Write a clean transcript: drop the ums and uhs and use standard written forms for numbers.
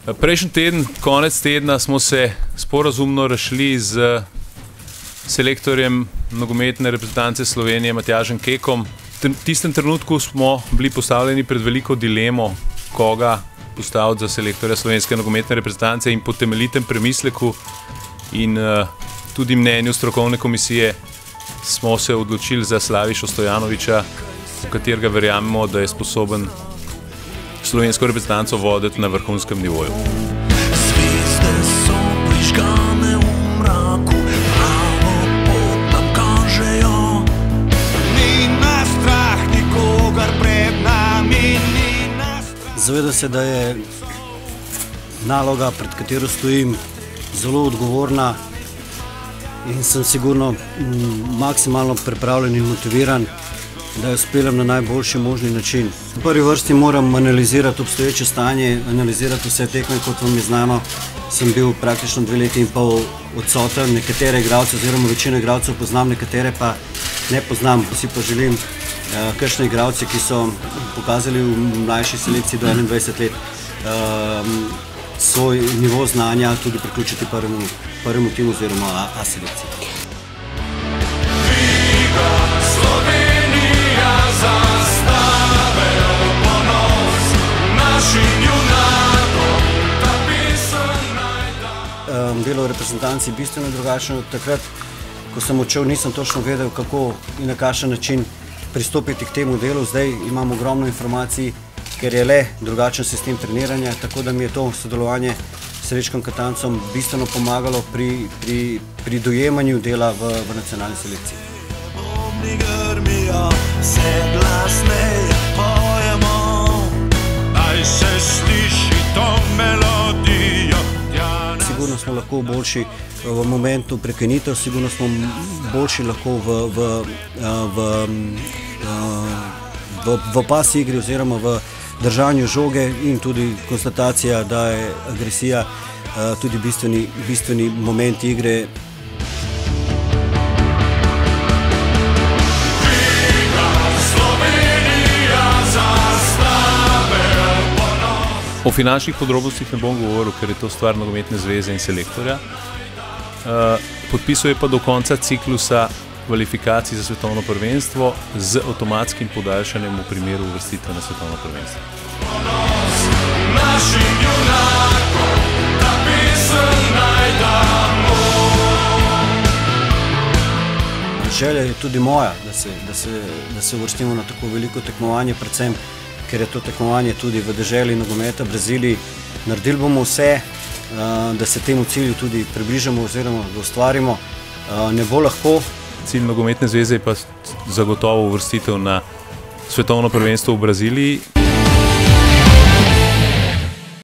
Prejšnji teden, konec tedna, smo se sporazumno razšli z selektorjem nogometne reprezentance Slovenije Matjažem Kekom. V tistem trenutku smo bili postavljeni pred veliko dilemo, koga postaviti za selektorja slovenske nogometne reprezentance, in po temeljitem premisleku in tudi mnenju strokovne komisije smo se odločili za Slavišo Stojanovića, v katerega verjamemo, da je sposoben slovensko reprezentanco voditi na vrhunskem nivoju. Zvezde so prižgane v mraku, pravo pot nam kažejo. Ni nas strah nikogar pred nami, ni nas strah. Zavedam se, da je naloga, pred katero stojim, zelo odgovorna in sem sigurno maksimalno pripravljen in motiviran, da jo speljem na najboljši možni način. V prvi vrsti moram analizirati obstoječe stanje, analizirati vse tekme, kot vam je znano. Sem bil praktično 2 leti in pol odsoten, nekatere igralce oziroma večino igralcev poznam, nekatere pa ne poznam. Vsi pa želim kakšne igralce, ki so pokazali v mlajši selekciji do 21 let svoj nivo znanja, tudi priključiti prvemu timu oziroma A selekciji. Delo v reprezentanci je bistveno drugačno. Takrat, ko sem odšel, nisem točno vedel, kako in na kakšen način pristopiti k temu delu. Zdaj imam ogromno informacij, ker je le drugačen sistem treniranja, tako da mi je to sodelovanje s Srečkom Katancem bistveno pomagalo pri dojemanju dela v nacionalni selekciji. Sigurno smo lahko boljši v momentu prekinitev, sigurno smo boljši lahko v pas igri oziroma v držanju žoge, in tudi konstatacija, da je agresija tudi bistveni moment igre. O finančnih podrobnostih ne bom govoril, ker je to stvar nogometne zveze in selektorja. Podpisuje pa do konca ciklusa kvalifikacij za svetovno prvenstvo z avtomatskim podaljšanjem v primeru uvrstitve na svetovno prvenstvo. Želja je tudi moja, da se uvrstimo na tako veliko tekmovanje, predvsem ker je to tekmovanje tudi v deželi nogometa v Braziliji. Naredili bomo vse, da se temu cilju tudi približamo oziroma ga ustvarimo. Ne bo lahko. Cilj nogometne zveze je pa zagotovo uvrstitev na svetovno prvenstvo v Braziliji.